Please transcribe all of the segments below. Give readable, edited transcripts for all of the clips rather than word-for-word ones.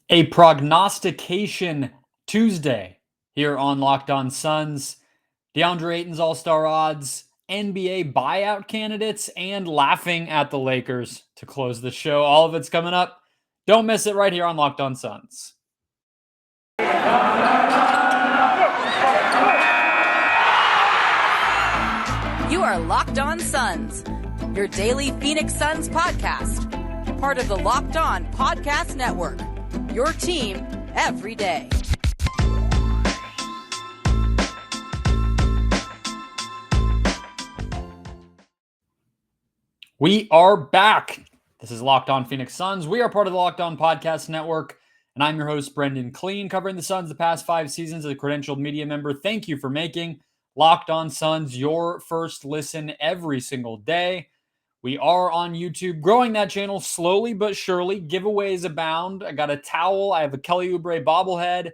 A prognostication Tuesday here on Locked On Suns. Deandre Ayton's All-Star odds, NBA buyout candidates, and laughing at the Lakers to close the show. All of it's coming up. Don't miss it right here on Locked On Suns. You are Locked On Suns, your daily Phoenix Suns podcast. Part of the Locked On Podcast Network, your team every day. We are back. This is Locked On Phoenix Suns. We are part of the Locked On Podcast Network, and I'm your host, Brendon Kleen, covering the Suns the past 5 seasons as a credentialed media member. Thank you for making Locked On Suns your first listen every single day. We are on YouTube, growing that channel slowly but surely. Giveaways abound. I got a towel. I have a Kelly Oubre bobblehead.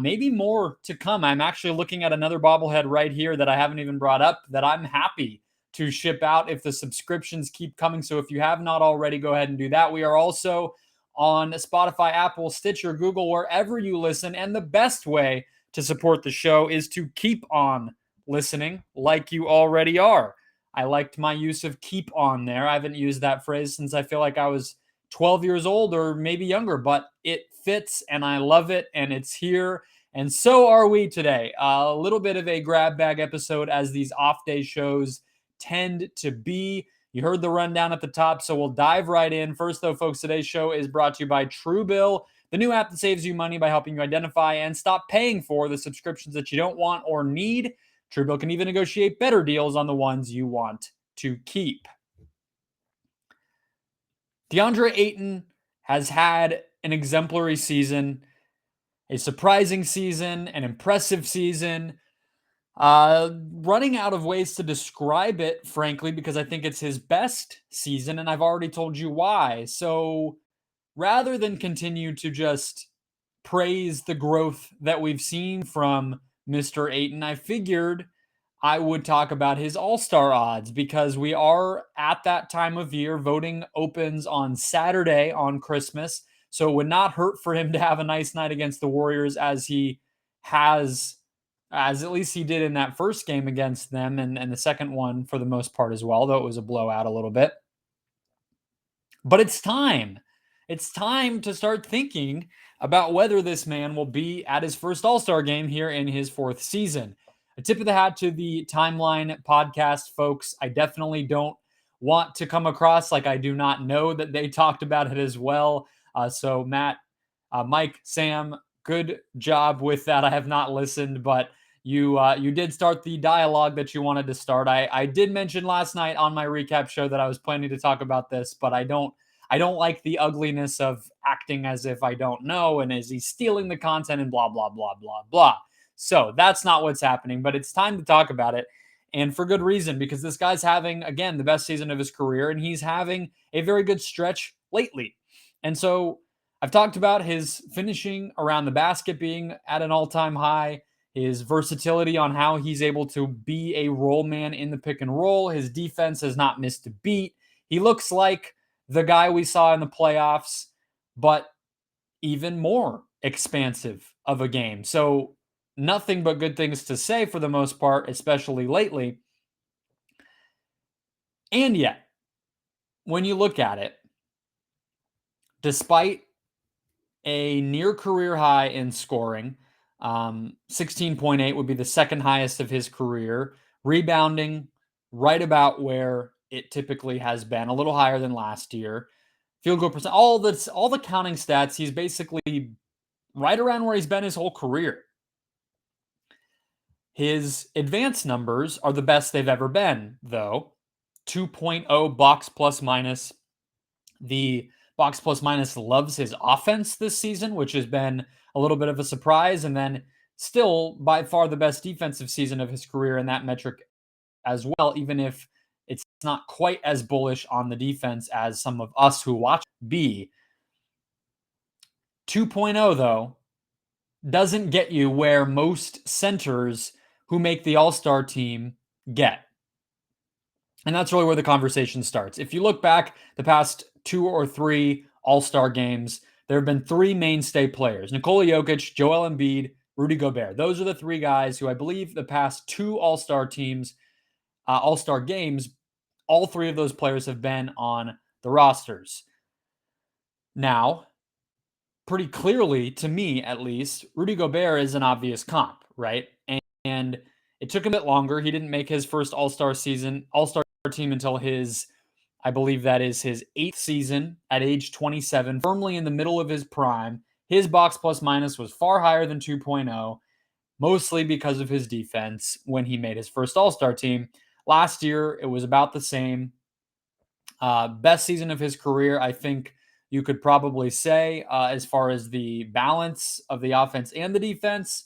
Maybe more to come. I'm actually looking at another bobblehead right here that I haven't even brought up that I'm happy to ship out if the subscriptions keep coming. So if you have not already, go ahead and do that. We are also on Spotify, Apple, Stitcher, Google, wherever you listen. And the best way to support the show is to keep on listening like you already are. I liked my use of keep on there. I haven't used that phrase since I feel like I was 12 years old or maybe younger, but it fits and I love it and it's here. And so are we today. A little bit of a grab bag episode as these off day shows tend to be. You heard the rundown at the top, so we'll dive right in. First, though, folks, today's show is brought to you by TrueBill, the new app that saves you money by helping you identify and stop paying for the subscriptions that you don't want or need. TrueBill can even negotiate better deals on the ones you want to keep. Deandre Ayton has had an exemplary season, a surprising season, an impressive season. Running out of ways to describe it, frankly, because I think it's his best season, and I've already told you why. So rather than continue to just praise the growth that we've seen from Mr. Ayton, I figured I would talk about his All-Star odds because we are at that time of year. Voting opens on Saturday on Christmas, so it would not hurt for him to have a nice night against the Warriors as at least he did in that first game against them and the second one for the most part as well, though it was a blowout a little bit. But it's time. It's time to start thinking about whether this man will be at his first All-Star game here in his 4th season. A tip of the hat to the Timeline podcast folks. I definitely don't want to come across like I do not know that they talked about it as well. So Matt, Mike, Sam, good job with that. I have not listened, but you did start the dialogue that you wanted to start. I did mention last night on my recap show that I was planning to talk about this, but I don't like the ugliness of acting as if I don't know and is he stealing the content and blah, blah, blah, blah, blah. So that's not what's happening, but it's time to talk about it. And for good reason, because this guy's having, again, the best season of his career, and he's having a very good stretch lately. And so I've talked about his finishing around the basket being at an all-time high, his versatility on how he's able to be a role man in the pick and roll. His defense has not missed a beat. He looks like the guy we saw in the playoffs, but even more expansive of a game. So nothing but good things to say for the most part, especially lately. And yet, when you look at it, despite a near career high in scoring, 16.8 would be the second highest of his career. Rebounding right about where it typically has been, a little higher than last year. Field goal percent, all the counting stats, he's basically right around where he's been his whole career. His advanced numbers are the best they've ever been, though. 2.0 box plus minus. The box plus minus loves his offense this season, which has been a little bit of a surprise. And then still by far the best defensive season of his career in that metric as well, even if it's not quite as bullish on the defense as some of us who watch be. 2.0, though, doesn't get you where most centers who make the All-Star team get. And that's really where the conversation starts. If you look back the past 2 or 3 All-Star games, there have been three mainstay players: Nikola Jokic, Joel Embiid, Rudy Gobert. Those are the three guys who I believe the past two All-Star teams, All-Star games, all three of those players have been on the rosters. Now, pretty clearly, to me at least, Rudy Gobert is an obvious comp, right? And it took him a bit longer. He didn't make his first All-Star team until I believe that is his 8th season at age 27, firmly in the middle of his prime. His box plus minus was far higher than 2.0, mostly because of his defense when he made his first All-Star team. Last year, it was about the same. Best season of his career, I think you could probably say, as far as the balance of the offense and the defense.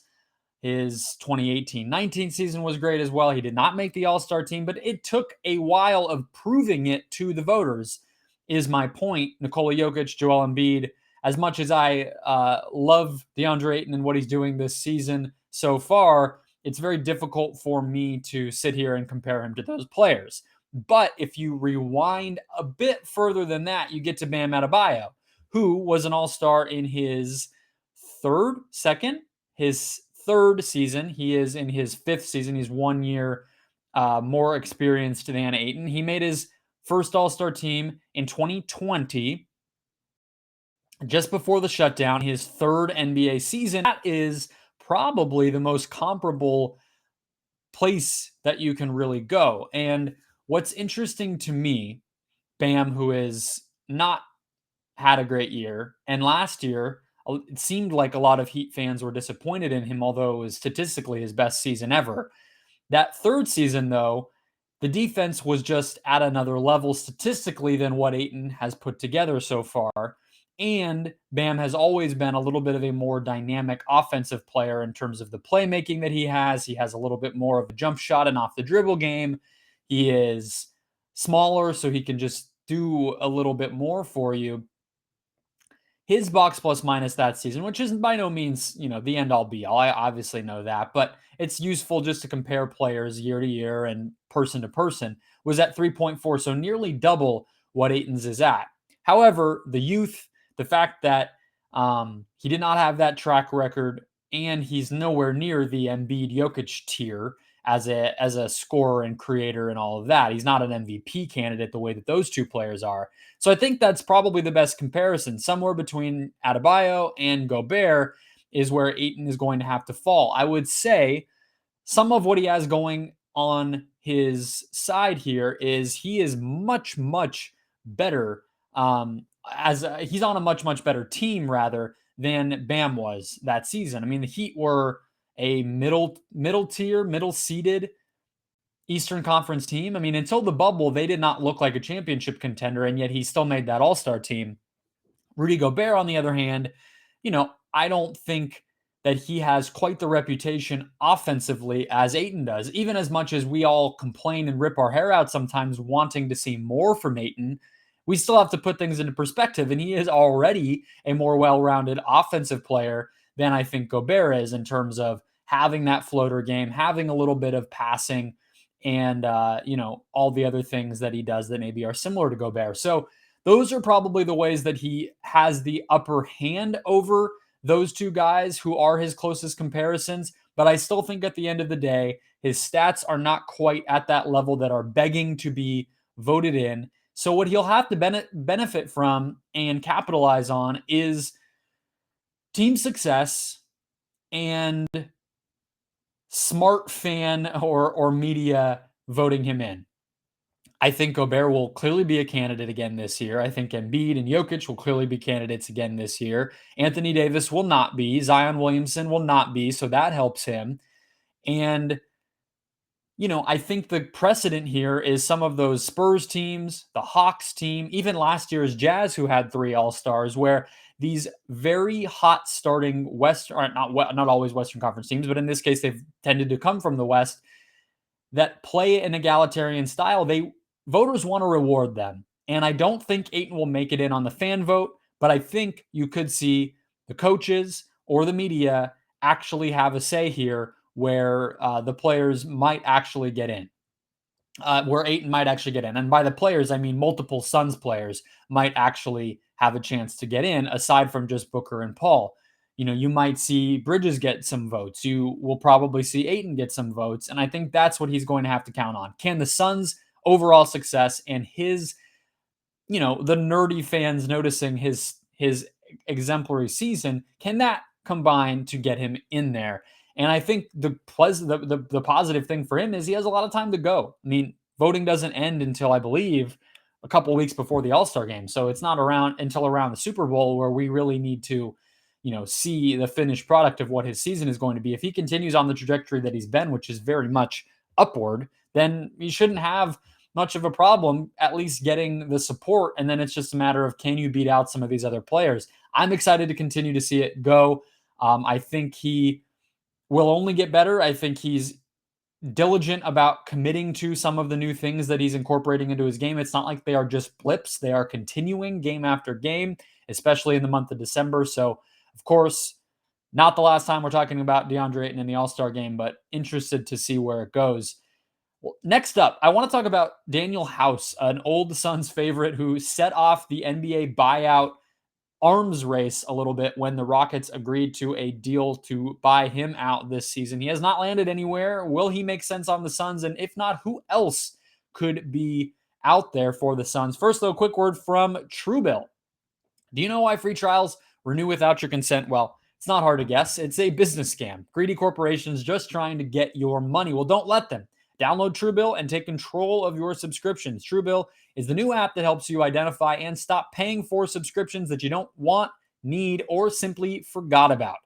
His 2018-19 season was great as well. He did not make the All-Star team, but it took a while of proving it to the voters, is my point. Nikola Jokic, Joel Embiid, as much as I love Deandre Ayton and what he's doing this season so far, it's very difficult for me to sit here and compare him to those players. But if you rewind a bit further than that, you get to Bam Adebayo, who was an All-Star in his third season. He is in his 5th season. He's 1 year more experienced than Ayton. He made his first All-Star team in 2020, just before the shutdown, his 3rd NBA season. That is probably the most comparable place that you can really go. And what's interesting to me, Bam, who has not had a great year, and last year, it seemed like a lot of Heat fans were disappointed in him, although it was statistically his best season ever. That 3rd season, though, the defense was just at another level statistically than what Ayton has put together so far. And Bam has always been a little bit of a more dynamic offensive player in terms of the playmaking that he has. He has a little bit more of a jump shot and off the dribble game. He is smaller, so he can just do a little bit more for you. His box plus minus that season, which isn't by no means, the end all be all. I obviously know that, but it's useful just to compare players year to year and person to person, was at 3.4, so nearly double what Ayton's is at. However, the youth, the fact that he did not have that track record, and he's nowhere near the Embiid Jokic tier as a scorer and creator and all of that. He's not an MVP candidate the way that those two players are. So I think that's probably the best comparison. Somewhere between Adebayo and Gobert is where Ayton is going to have to fall. I would say some of what he has going on his side here is he is much, much better. He's on a much, much better team rather than Bam was that season. I mean, the Heat were a middle tier, middle seeded Eastern Conference team. I mean, until the bubble, they did not look like a championship contender, and yet he still made that All-Star team. Rudy Gobert, on the other hand, I don't think that he has quite the reputation offensively as Ayton does. Even as much as we all complain and rip our hair out sometimes wanting to see more from Ayton, we still have to put things into perspective, and he is already a more well-rounded offensive player than I think Gobert is in terms of having that floater game, having a little bit of passing, and all the other things that he does that maybe are similar to Gobert. So those are probably the ways that he has the upper hand over those two guys who are his closest comparisons. But I still think at the end of the day, his stats are not quite at that level that are begging to be voted in. So what he'll have to benefit from and capitalize on is team success and smart fan or media voting him in. I think Gobert will clearly be a candidate again this year. I think Embiid and Jokic will clearly be candidates again this year. Anthony Davis will not be. Zion Williamson will not be, so that helps him. And, I think the precedent here is some of those Spurs teams, the Hawks team, even last year's Jazz, who had 3 All-Stars, where these very hot starting not always Western Conference teams, but in this case, they've tended to come from the West, that play an egalitarian style. Voters want to reward them. And I don't think Ayton will make it in on the fan vote, but I think you could see the coaches or the media actually have a say here where the players might actually get in, where Ayton might actually get in. And by the players, I mean multiple Suns players might actually have a chance to get in, aside from just Booker and Paul. You might see Bridges get some votes. You will probably see Ayton get some votes. And I think that's what he's going to have to count on. Can the Suns' overall success and his, the nerdy fans noticing his exemplary season, can that combine to get him in there? And I think the positive thing for him is he has a lot of time to go. I mean, voting doesn't end until, I believe, a couple of weeks before the All-Star game. So it's not until around the Super Bowl where we really need to, see the finished product of what his season is going to be. If he continues on the trajectory that he's been, which is very much upward, then he shouldn't have much of a problem at least getting the support. And then it's just a matter of, can you beat out some of these other players? I'm excited to continue to see it go. I think he will only get better. I think he's diligent about committing to some of the new things that he's incorporating into his game. It's not like they are just blips. They are continuing game after game, especially in the month of December. So, of course, not the last time we're talking about Deandre Ayton in the All-Star game, but interested to see where it goes. Well, next up, I want to talk about Danuel House, an old Suns favorite who set off the NBA buyout arms race a little bit when the Rockets agreed to a deal to buy him out this season. He has not landed anywhere. Will he make sense on the Suns? And if not, who else could be out there for the Suns? First, though, quick word from TrueBill. Do you know why free trials renew without your consent? Well, it's not hard to guess. It's a business scam. Greedy corporations just trying to get your money. Well, don't let them. Download TrueBill and take control of your subscriptions. TrueBill is the new app that helps you identify and stop paying for subscriptions that you don't want, need, or simply forgot about.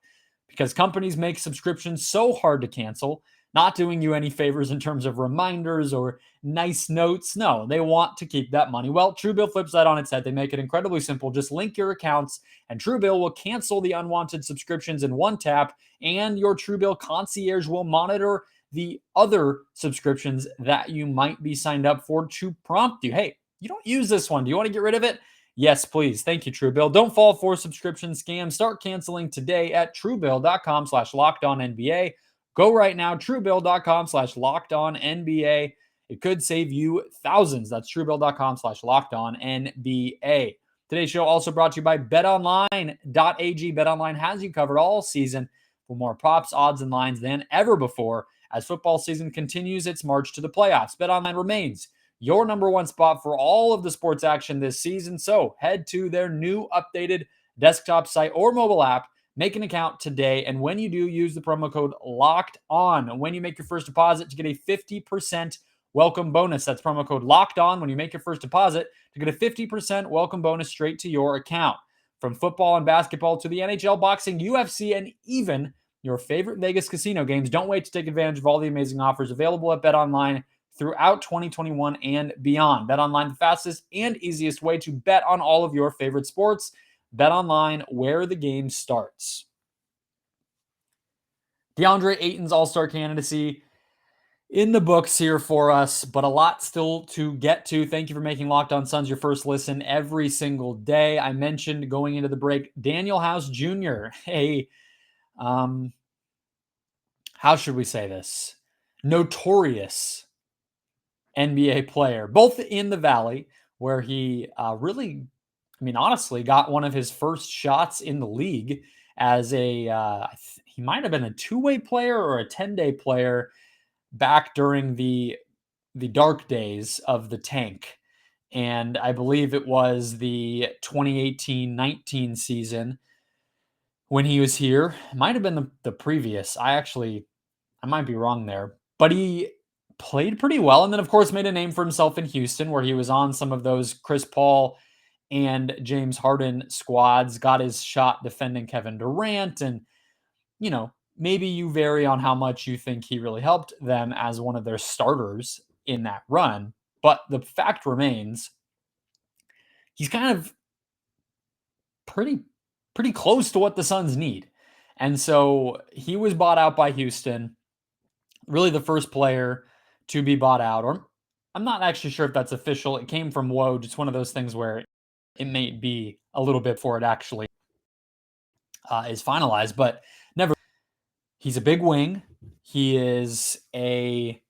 Because companies make subscriptions so hard to cancel, not doing you any favors in terms of reminders or nice notes. No, they want to keep that money. Well, TrueBill flips that on its head. They make it incredibly simple. Just link your accounts, and TrueBill will cancel the unwanted subscriptions in one tap, and your TrueBill concierge will monitor the other subscriptions that you might be signed up for to prompt you. Hey, you don't use this one. Do you want to get rid of it? Yes, please. Thank you, TrueBill. Don't fall for subscription scams. Start canceling today at truebill.com/lockedonnba. Go right now, truebill.com/lockedonnba. It could save you thousands. That's truebill.com/lockedonnba. Today's show also brought to you by BetOnline.ag. BetOnline has you covered all season for more props, odds, and lines than ever before. As football season continues its march to the playoffs, BetOnline remains your number one spot for all of the sports action this season. So head to their new updated desktop site or mobile app. Make an account today. And when you do, use the promo code Locked On when you make your first deposit to get a 50% welcome bonus. That's promo code Locked On when you make your first deposit to get a 50% welcome bonus straight to your account. From football and basketball to the NHL, boxing, UFC, and even your favorite Vegas casino games. Don't wait to take advantage of all the amazing offers available at BetOnline throughout 2021 and beyond. BetOnline, the fastest and easiest way to bet on all of your favorite sports. BetOnline, where the game starts. Deandre Ayton's All-Star candidacy in the books here for us, but a lot still to get to. Thank you for making Locked On Suns your first listen every single day. I mentioned going into the break, Danuel House Jr., how should we say this? Notorious NBA player, both in the Valley, where he honestly got one of his first shots in the league as he might have been a two-way player or a 10-day player back during the dark days of the tank. And I believe it was the 2018-19 season when he was here. It might have been the previous. I might be wrong there. But he played pretty well. And then, of course, made a name for himself in Houston, where he was on some of those Chris Paul and James Harden squads, got his shot defending Kevin Durant. And, maybe you vary on how much you think he really helped them as one of their starters in that run. But the fact remains, he's kind of pretty close to what the Suns need. And so he was bought out by Houston, really the first player to be bought out. Or I'm not actually sure if that's official. It came from Woj. It's one of those things where it may be a little bit before it actually is finalized, but never. He's a big wing. He is a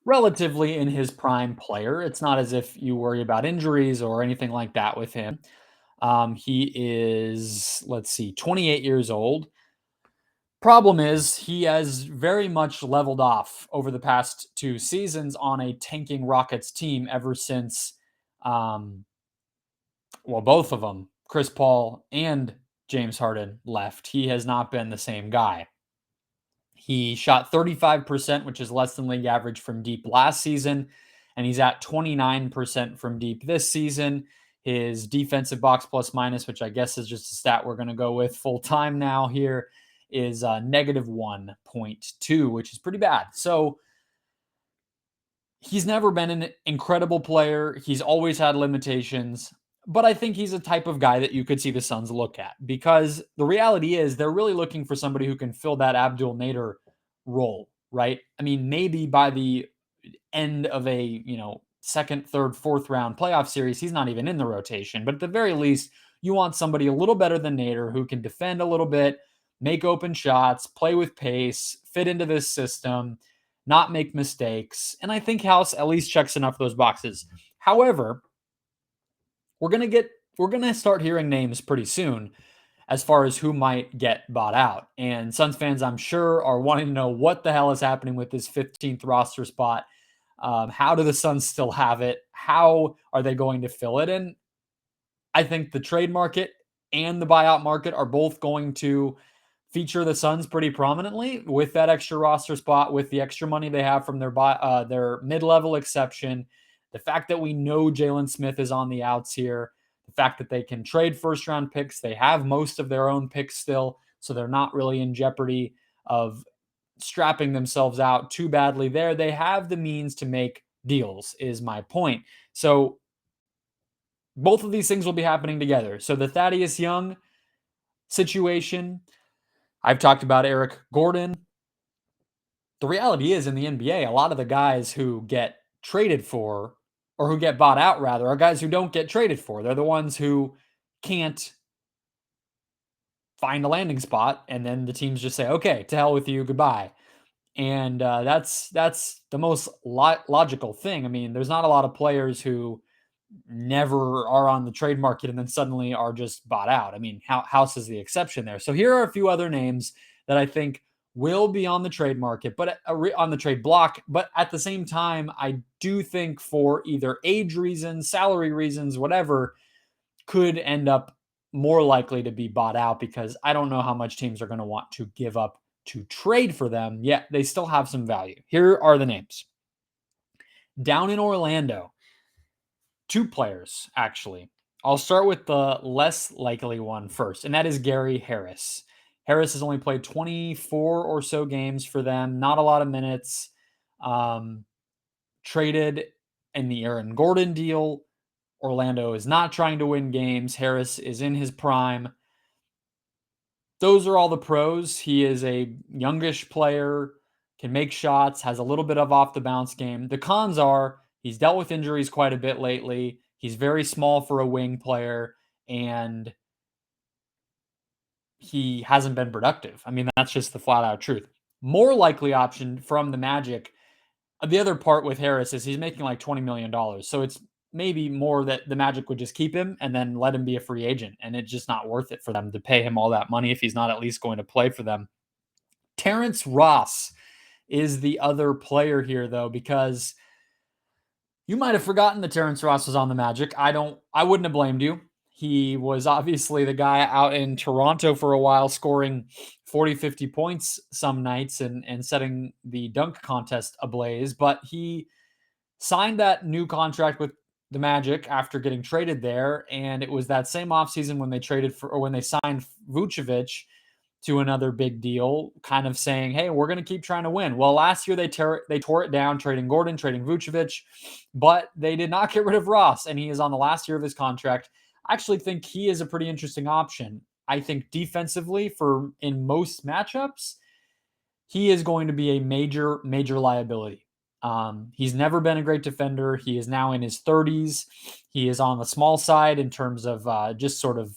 relatively in his prime player. It's not as if you worry about injuries or anything like that with him. He is, let's see, 28 years old. Problem is, he has very much leveled off over the past 2 seasons on a tanking Rockets team ever since, um, well, both of them, Chris Paul and James Harden, left. He has not been the same guy. He shot 35%, which is less than league average from deep last season, and he's at 29% from deep this season. His defensive box plus minus, which I guess is just a stat we're going to go with full time now here, is negative 1.2, which is pretty bad. So he's never been an incredible player. He's always had limitations, but I think he's a type of guy that you could see the Suns look at, because the reality is they're really looking for somebody who can fill that Abdul Nader role, right? I mean, maybe by the end of a, second, third, fourth round playoff series, he's not even in the rotation, but at the very least, you want somebody a little better than Nader who can defend a little bit, make open shots, play with pace, fit into this system, not make mistakes. And I think House at least checks enough of those boxes. However, we're going to start hearing names pretty soon as far as who might get bought out. And Suns fans, I'm sure, are wanting to know what the hell is happening with this 15th roster spot. How do the Suns still have it? How are they going to fill it? And I think the trade market and the buyout market are both going to feature the Suns pretty prominently with that extra roster spot, with the extra money they have from their mid-level exception, the fact that we know Jalen Smith is on the outs here, the fact that they can trade first-round picks. They have most of their own picks still, so they're not really in jeopardy of strapping themselves out too badly there. They have the means to make deals, is my point. So both of these things will be happening together. So the Thaddeus Young situation, I've talked about Eric Gordon. The reality is in the NBA, a lot of the guys who get traded for, or who get bought out rather, are guys who don't get traded for. They're the ones who can't find a landing spot, and then the teams just say, okay, to hell with you, goodbye. And that's the most logical thing. I mean, there's not a lot of players who never are on the trade market and then suddenly are just bought out. I mean, House is the exception there. So here are a few other names that I think will be on the trade market, but on the trade block. But at the same time, I do think for either age reasons, salary reasons, whatever, could end up more likely to be bought out, because I don't know how much teams are going to want to give up to trade for them, yet they still have some value. Here are the names. Down in Orlando, 2 players, actually. I'll start with the less likely one first, and that is Gary Harris. Harris has only played 24 or so games for them, not a lot of minutes. Traded in the Aaron Gordon deal. Orlando is not trying to win games. Harris is in his prime. Those are all the pros. He is a youngish player, can make shots, has a little bit of off the bounce game. The cons are he's dealt with injuries quite a bit lately. He's very small for a wing player, and he hasn't been productive. I mean, that's just the flat out truth. More likely option from the Magic. The other part with Harris is he's making like $20 million. So it's maybe more that the Magic would just keep him and then let him be a free agent. And it's just not worth it for them to pay him all that money if he's not at least going to play for them. Terrence Ross is the other player here, though, because you might have forgotten that Terrence Ross was on the Magic. I wouldn't have blamed you. He was obviously the guy out in Toronto for a while, scoring 40, 50 points some nights and setting the dunk contest ablaze. But he signed that new contract with the Magic after getting traded there. And it was that same offseason when when they signed Vucevic to another big deal, kind of saying, hey, we're going to keep trying to win. Well, last year they tore it down, trading Gordon, trading Vucevic, but they did not get rid of Ross, and he is on the last year of his contract. I actually think he is a pretty interesting option. I think defensively, in most matchups, he is going to be a major, major liability. He's never been a great defender. He is now in his 30s. He is on the small side in terms of just sort of,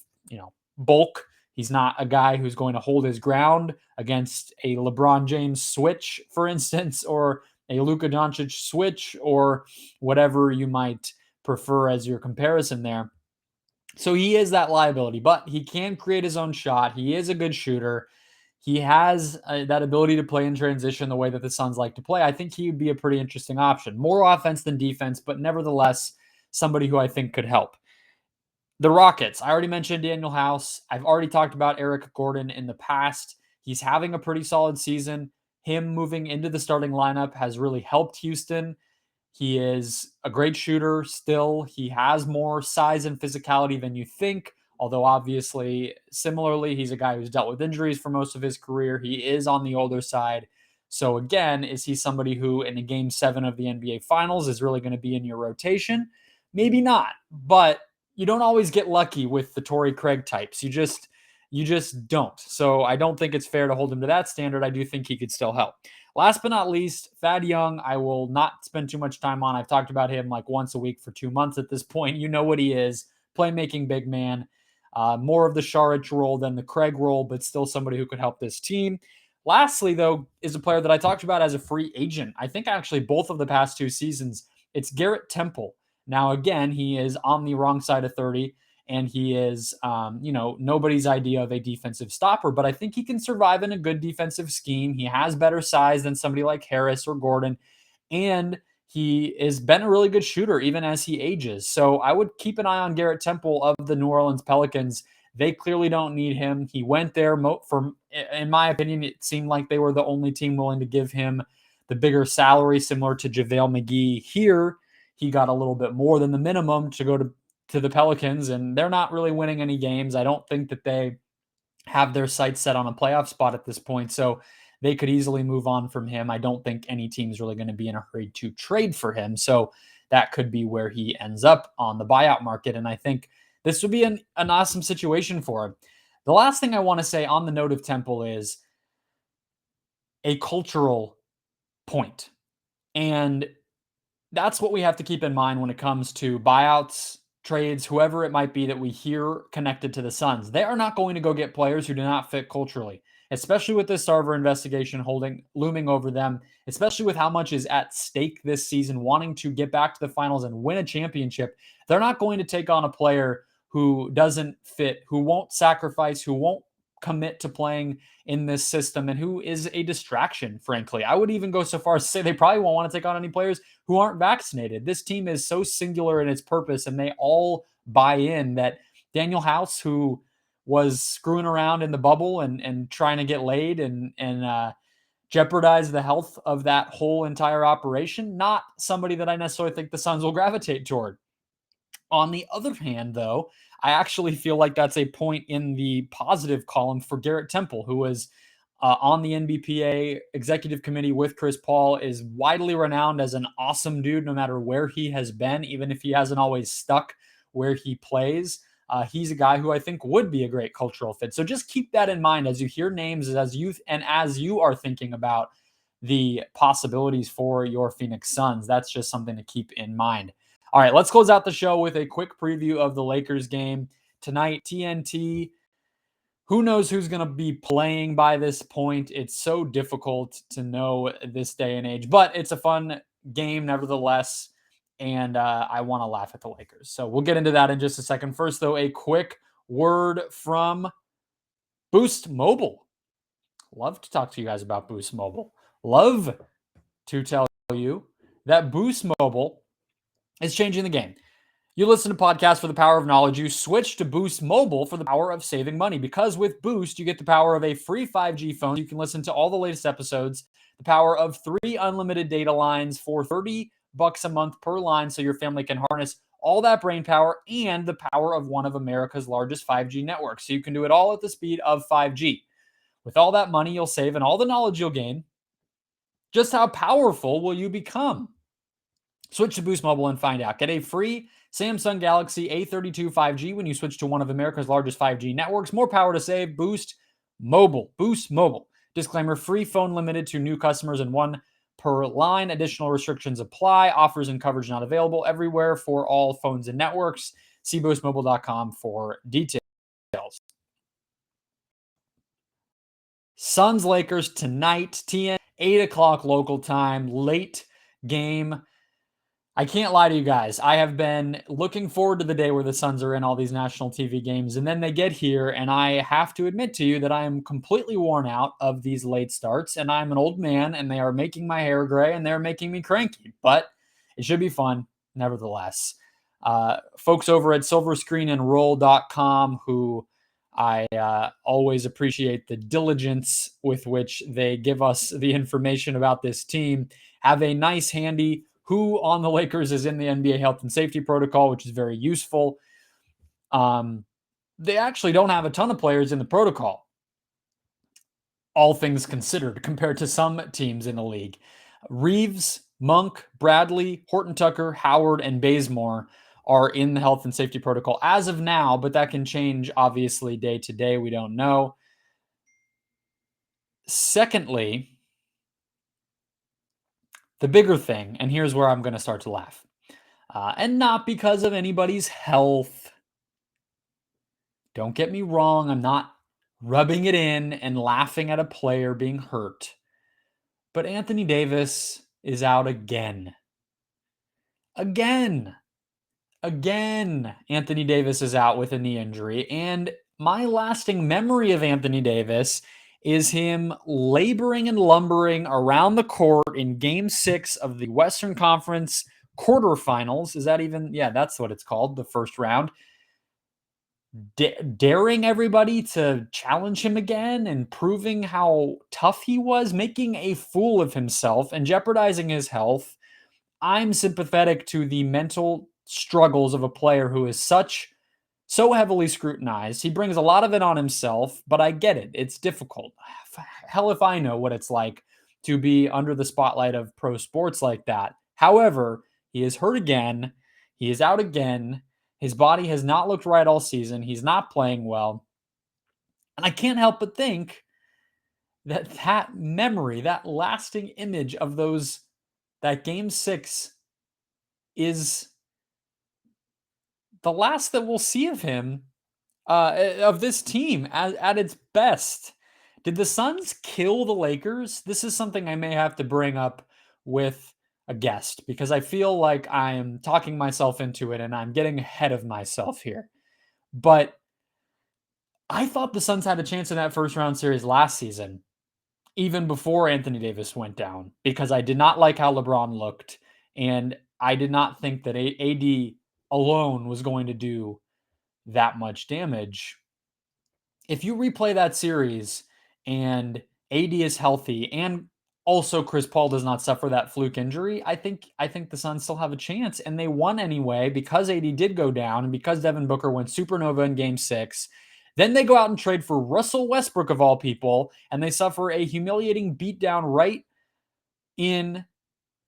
bulk. He's not a guy who's going to hold his ground against a LeBron James switch, for instance, or a Luka Doncic switch or whatever you might prefer as your comparison there. So he is that liability, but he can create his own shot. He is a good shooter. He has that ability to play in transition the way that the Suns like to play. I think he would be a pretty interesting option. More offense than defense, but nevertheless, somebody who I think could help. The Rockets. I already mentioned Danuel House. I've already talked about Eric Gordon in the past. He's having a pretty solid season. Him moving into the starting lineup has really helped Houston. He is a great shooter still. He has more size and physicality than you think, although obviously, similarly, he's a guy who's dealt with injuries for most of his career. He is on the older side. So again, is he somebody who in a game 7 of the NBA Finals is really going to be in your rotation? Maybe not, but you don't always get lucky with the Torrey Craig types. You just don't. So I don't think it's fair to hold him to that standard. I do think he could still help. Last but not least, Thad Young, I will not spend too much time on. I've talked about him like once a week for 2 months at this point. You know what he is. Playmaking big man. More of the Saric role than the Craig role, but still somebody who could help this team. Lastly, though, is a player that I talked about as a free agent. I think actually both of the past 2 seasons, it's Garrett Temple. Now, again, he is on the wrong side of 30, and he is, nobody's idea of a defensive stopper, but I think he can survive in a good defensive scheme. He has better size than somebody like Harris or Gordon, and he has been a really good shooter even as he ages. So I would keep an eye on Garrett Temple of the New Orleans Pelicans. They clearly don't need him. He went there in my opinion, it seemed like they were the only team willing to give him the bigger salary, similar to JaVale McGee here. He got a little bit more than the minimum to go to the Pelicans, and they're not really winning any games. I don't think that they have their sights set on a playoff spot at this point, so they could easily move on from him. I don't think any team's really going to be in a hurry to trade for him, so that could be where he ends up on the buyout market, and I think this would be an awesome situation for him. The last thing I want to say on the note of Temple is a cultural point, and that's what we have to keep in mind when it comes to buyouts, trades, whoever it might be that we hear connected to the Suns. They are not going to go get players who do not fit culturally, especially with this Sarver investigation looming over them, especially with how much is at stake this season, wanting to get back to the finals and win a championship. They're not going to take on a player who doesn't fit, who won't sacrifice, who won't commit to playing in this system, and who is a distraction, frankly. I would even go so far as to say they probably won't want to take on any players who aren't vaccinated. This team is so singular in its purpose, and they all buy in that Danuel House, who was screwing around in the bubble and trying to get laid and jeopardize the health of that whole entire operation, not somebody that I necessarily think the Suns will gravitate toward. On the other hand, though, I actually feel like that's a point in the positive column for Garrett Temple, who was on the NBPA executive committee with Chris Paul, is widely renowned as an awesome dude no matter where he has been, even if he hasn't always stuck where he plays. He's a guy who I think would be a great cultural fit. So just keep that in mind as you hear names, as you are thinking about the possibilities for your Phoenix Suns. That's just something to keep in mind. All right, let's close out the show with a quick preview of the Lakers game tonight. TNT, who knows who's going to be playing by this point? It's so difficult to know this day and age, but it's a fun game nevertheless, and I want to laugh at the Lakers. So we'll get into that in just a second. First, though, a quick word from Boost Mobile. Love to talk to you guys about Boost Mobile. Love to tell you that Boost Mobile is changing the game. You listen to podcasts for the power of knowledge. You switch to Boost Mobile for the power of saving money, because with Boost, you get the power of a free 5G phone. You can listen to all the latest episodes, the power of 3 unlimited data lines for $30 a month per line, so your family can harness all that brain power, and the power of one of America's largest 5G networks. So you can do it all at the speed of 5G. With all that money you'll save and all the knowledge you'll gain, just how powerful will you become? Switch to Boost Mobile and find out. Get a free Samsung Galaxy A32 5G when you switch to one of America's largest 5G networks. More power to save. Boost Mobile. Boost Mobile. Disclaimer, free phone limited to new customers and 1 per line. Additional restrictions apply. Offers and coverage not available everywhere for all phones and networks. See boostmobile.com for details. Suns Lakers tonight. TN 8 o'clock local time, late game. I can't lie to you guys. I have been looking forward to the day where the Suns are in all these national TV games, and then they get here, and I have to admit to you that I am completely worn out of these late starts, and I'm an old man, and they are making my hair gray, and they're making me cranky, but it should be fun nevertheless. Folks over at silverscreenandroll.com, who I always appreciate the diligence with which they give us the information about this team, have a nice handy who on the Lakers is in the NBA health and safety protocol, which is very useful. They actually don't have a ton of players in the protocol, all things considered, compared to some teams in the league. Reeves, Monk, Bradley, Horton Tucker, Howard, and Bazemore are in the health and safety protocol as of now, but that can change, obviously, day to day. We don't know. Secondly, the bigger thing, and here's where I'm going to start to laugh, and not because of anybody's health. Don't get me wrong. I'm not rubbing it in and laughing at a player being hurt. But Anthony Davis is out again. Again. Anthony Davis is out with a knee injury. And my lasting memory of Anthony Davis is him laboring and lumbering around the court in Game 6 of the Western Conference quarterfinals. Is that even? Yeah, that's what it's called, the first round. Daring everybody to challenge him again and proving how tough he was, making a fool of himself and jeopardizing his health. I'm sympathetic to the mental struggles of a player who is so heavily scrutinized. He brings a lot of it on himself, but I get it. It's difficult. Hell if I know what it's like to be under the spotlight of pro sports like that. However, he is hurt again. He is out again. His body has not looked right all season. He's not playing well. And I can't help but think that memory, that lasting image of that Game 6 is the last that we'll see of him, of this team at its best. Did the Suns kill the Lakers? This is something I may have to bring up with a guest because I feel like I am talking myself into it and I'm getting ahead of myself here. But I thought the Suns had a chance in that first round series last season, even before Anthony Davis went down, because I did not like how LeBron looked. And I did not think that AD alone was going to do that much damage. If you replay that series and AD is healthy and also Chris Paul does not suffer that fluke injury, I think the Suns still have a chance, and they won anyway because AD did go down and because Devin Booker went supernova in Game 6. Then they go out and trade for Russell Westbrook of all people, and they suffer a humiliating beatdown right in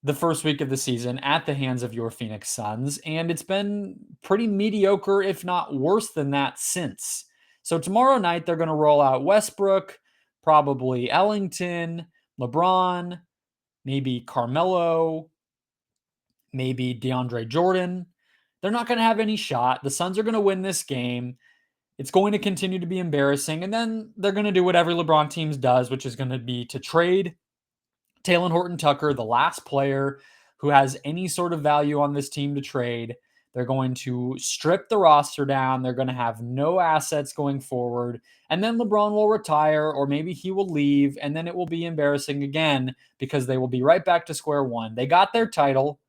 the first week of the season at the hands of your Phoenix Suns, and it's been pretty mediocre, if not worse than that since. So tomorrow night, they're going to roll out Westbrook, probably Ellington, LeBron, maybe Carmelo, maybe DeAndre Jordan. They're not going to have any shot. The Suns are going to win this game. It's going to continue to be embarrassing, and then they're going to do what every LeBron team does, which is going to be to trade Talen Horton-Tucker, the last player who has any sort of value on this team to trade. They're going to strip the roster down. They're going to have no assets going forward. And then LeBron will retire, or maybe he will leave, and then it will be embarrassing again because they will be right back to square one. They got their title.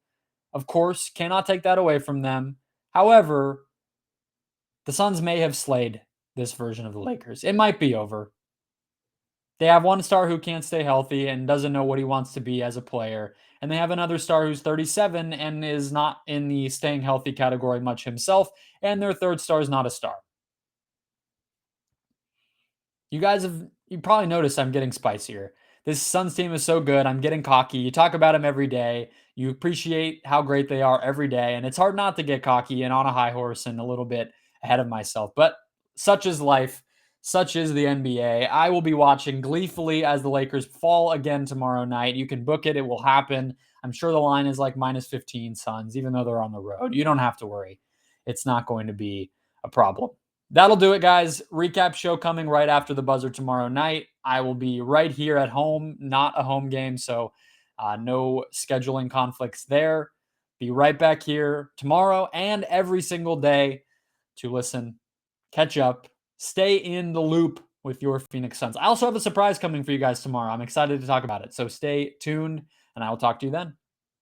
Of course, cannot take that away from them. However, the Suns may have slayed this version of the Lakers. It might be over. They have one star who can't stay healthy and doesn't know what he wants to be as a player. And they have another star who's 37 and is not in the staying healthy category much himself. And their third star is not a star. You probably noticed I'm getting spicier. This Suns team is so good. I'm getting cocky. You talk about them every day. You appreciate how great they are every day. And it's hard not to get cocky and on a high horse and a little bit ahead of myself. But such is life. Such is the NBA. I will be watching gleefully as the Lakers fall again tomorrow night. You can book it. It will happen. I'm sure the line is like -15 Suns, even though they're on the road. You don't have to worry. It's not going to be a problem. That'll do it, guys. Recap show coming right after the buzzer tomorrow night. I will be right here at home, not a home game, so no scheduling conflicts there. Be right back here tomorrow and every single day to listen, catch up, stay in the loop with your Phoenix Suns. I also have a surprise coming for you guys tomorrow. I'm excited to talk about it, so stay tuned, and I will talk to you then.